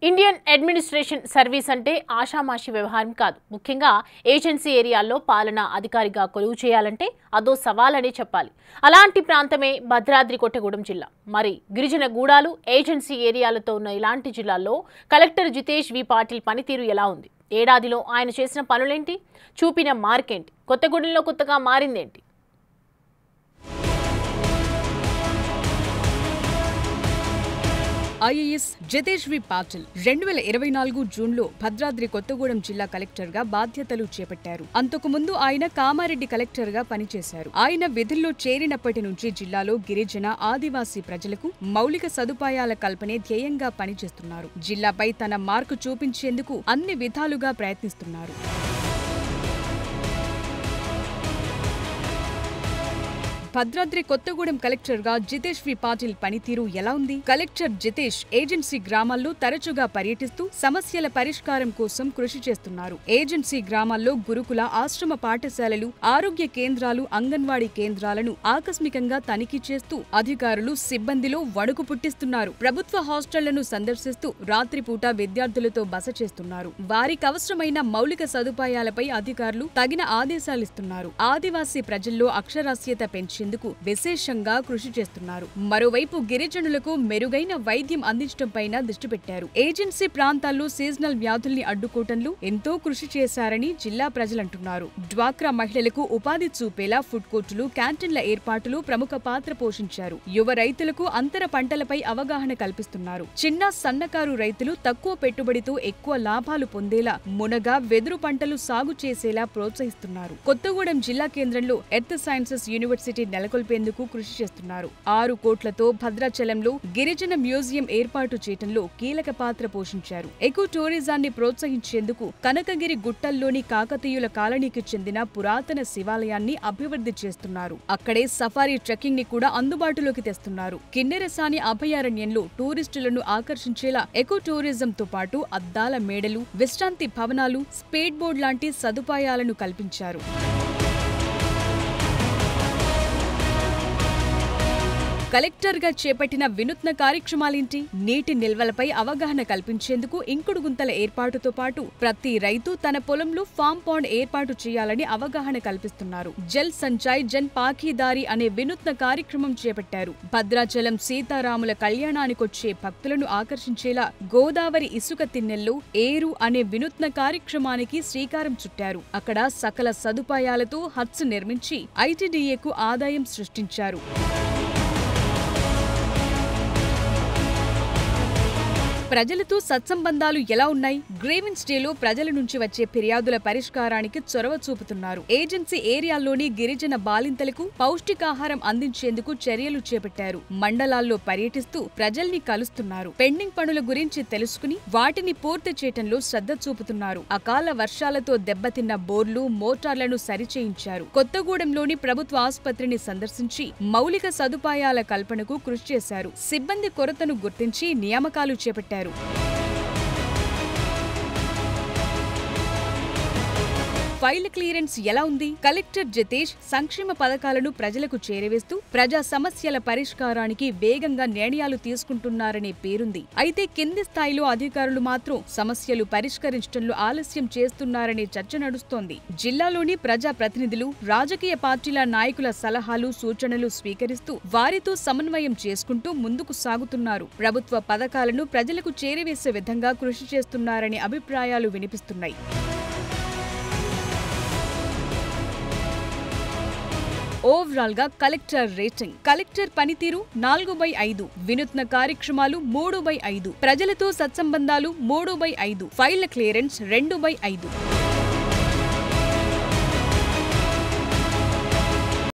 Indian administration service అంటే ఆషామాషి వ్యవహారం కాదు. ముఖ్యంగా ఏజెన్సీ ఏరియాల్లో పాలనా అధికారిగా కొలువు చేయాలంటే అదో సవాలనే చెప్పాలి. అలాంటి ప్రాంతమే భద్రాద్రి కొత్తగూడెం జిల్లా. మరి గిరిజన గూడాలు ఏజెన్సీ ఏరియాలతో ఉన్న ఇలాంటి జిల్లాల్లో కలెక్టర్ జితేష్ వి పాటిల్ పనితీరు ఎలా ఉంది? ఏడాదిలో ఆయన చేసిన పనులేంటి? చూపిన మార్కేంటి? కొత్తగూడెంలో కొత్తగా మారిందేంటి? ఐఏఎస్ జితేష్ వి పాటిల్ 2024 జూన్లో భద్రాద్రి కొత్తగూడెం జిల్లా కలెక్టర్గా బాధ్యతలు చేపట్టారు. అంతకుముందు ఆయన కామారెడ్డి కలెక్టర్గా పనిచేశారు. ఆయన విధుల్లో చేరినప్పటి నుంచి జిల్లాలో గిరిజన ఆదివాసీ ప్రజలకు మౌలిక సదుపాయాల కల్పనే ధ్యేయంగా పనిచేస్తున్నారు. జిల్లాపై తన మార్కు చూపించేందుకు అన్ని విధాలుగా ప్రయత్నిస్తున్నారు. భద్రాద్రి కొత్తగూడెం కలెక్టర్ గా జితేష్ వి పాటిల్ పనితీరు ఎలా ఉంది? కలెక్టర్ జితేష్ ఏజెన్సీ గ్రామాల్లో తరచుగా పర్యటిస్తూ సమస్యల పరిష్కారం కోసం కృషి చేస్తున్నారు. ఏజెన్సీ గ్రామాల్లో గురుకుల ఆశ్రమ పాఠశాలలు, ఆరోగ్య కేంద్రాలు, అంగన్వాడీ కేంద్రాలను ఆకస్మికంగా తనిఖీ చేస్తూ అధికారులు సిబ్బందిలో వణుకు పుట్టిస్తున్నారు. ప్రభుత్వ హాస్టళ్లను సందర్శిస్తూ రాత్రిపూట విద్యార్థులతో బస చేస్తున్నారు. వారికి అవసరమైన మౌలిక సదుపాయాలపై అధికారులు తగిన ఆదేశాలిస్తున్నారు. ఆదివాసీ ప్రజల్లో అక్షరాస్యత పెంచేందుకు విశేషంగా కృషి చేస్తున్నారు. మరోవైపు గిరిజనులకు మెరుగైన వైద్యం అందించడంపైన దృష్టి పెట్టారు. ఏజెన్సీ ప్రాంతాల్లో సీజనల్ వ్యాధుల్ని అడ్డుకోవటంలో ఎంతో కృషి చేశారని జిల్లా ప్రజలంటున్నారు. డ్వాక్రా మహిళలకు ఉపాధి చూపేలా ఫుడ్ కోర్టులు, క్యాంటీన్ల ఏర్పాటులో ప్రముఖ పాత్ర పోషించారు. యువ రైతులకు అంతర పంటలపై అవగాహన కల్పిస్తున్నారు. చిన్న సన్నకారు రైతులు తక్కువ పెట్టుబడితో ఎక్కువ లాభాలు పొందేలా మునగ, వెదురు పంటలు సాగు చేసేలా ప్రోత్సహిస్తున్నారు. కొత్తగూడెం జిల్లా కేంద్రంలో ఎర్త్ సైన్సెస్ యూనివర్సిటీ నెలకొల్పేందుకు కృషి చేస్తున్నారు. 6 కోట్లతో భద్రాచలంలో గిరిజన మ్యూజియం ఏర్పాటు చేయడంలో కీలక పాత్ర పోషించారు. ఎకో టూరిజాన్ని ప్రోత్సహించేందుకు కనకగిరి గుట్టల్లోని కాకతీయుల కాలనీకి చెందిన పురాతన శివాలయాన్ని అభివృద్ధి చేస్తున్నారు. అక్కడే సఫారీ ట్రెక్కింగ్ ని కూడా అందుబాటులోకి తెస్తున్నారు. కిన్నెరసాని అభయారణ్యంలో టూరిస్టులను ఆకర్షించేలా ఎకో టూరిజంతో పాటు అద్దాల మేడలు, విశ్రాంతి భవనాలు, స్పీడ్ బోర్డ్ లాంటి సదుపాయాలను కల్పించారు. కలెక్టర్గా చేపట్టిన వినూత్న కార్యక్రమాలేంటి? నీటి నిల్వలపై అవగాహన కల్పించేందుకు ఇంకుడు గుంతల ఏర్పాటుతో పాటు ప్రతి రైతు తన పొలంలో ఫామ్ పాండ్ ఏర్పాటు చేయాలని అవగాహన కల్పిస్తున్నారు. జల్ సంచయ్ జన్ పాఖీదారి అనే వినూత్న కార్యక్రమం చేపట్టారు. భద్రాచలం సీతారాముల కళ్యాణానికొచ్చే భక్తులను ఆకర్షించేలా గోదావరి ఇసుక తిన్నెల్లో ఏరు అనే వినూత్న కార్యక్రమానికి శ్రీకారం చుట్టారు. అక్కడ సకల సదుపాయాలతో హట్స్ నిర్మించి ఐటీడీఏకు ఆదాయం సృష్టించారు. ప్రజలతో సత్సంబంధాలు ఎలా ఉన్నాయి? గ్రీవెన్స్ డేలో ప్రజల నుంచి వచ్చే ఫిర్యాదుల పరిష్కారానికి చొరవ చూపుతున్నారు. ఏజెన్సీ ఏరియాల్లోని గిరిజన బాలింతలకు పౌష్టికాహారం అందించేందుకు చర్యలు చేపట్టారు. మండలాల్లో పర్యటిస్తూ ప్రజల్ని కలుస్తున్నారు. పెండింగ్ పనుల గురించి తెలుసుకుని వాటిని పూర్తి చేయటంలో శ్రద్ధ చూపుతున్నారు. అకాల వర్షాలతో దెబ్బతిన్న బోర్లు, మోటార్లను సరిచేయించారు. కొత్తగూడెంలోని ప్రభుత్వ ఆసుపత్రిని సందర్శించి మౌలిక సదుపాయాల కల్పనకు కృషి చేశారు. సిబ్బంది కొరతను గుర్తించి నియామకాలు చేపట్టారు. ఫైల్ క్లియరెన్స్ ఎలా ఉంది? కలెక్టర్ జితేష్ సంక్షేమ పథకాలను ప్రజలకు చేరవేస్తూ ప్రజా సమస్యల పరిష్కారానికి వేగంగా నిర్ణయాలు తీసుకుంటున్నారనే పేరుంది. అయితే కింది స్థాయిలో అధికారులు మాత్రం సమస్యలు పరిష్కరించడంలో ఆలస్యం చేస్తున్నారనే చర్చ నడుస్తోంది. జిల్లాలోని ప్రజా ప్రతినిధులు, రాజకీయ పార్టీల నాయకుల సలహాలు, సూచనలు స్వీకరిస్తూ వారితో సమన్వయం చేసుకుంటూ ముందుకు సాగుతున్నారు. ప్రభుత్వ పథకాలను ప్రజలకు చేరవేసే విధంగా కృషి చేస్తున్నారనే అభిప్రాయాలు వినిపిస్తున్నాయి. ఓవరాల్ గా కలెక్టర్ రేటింగ్. కలెక్టర్ పనితీరు 4/5, వినూత్న కార్యక్రమాలు 3/5, ప్రజలతో సత్సంబంధాలు 3/5, ఫైళ్ల క్లియరెన్స్ 2/5.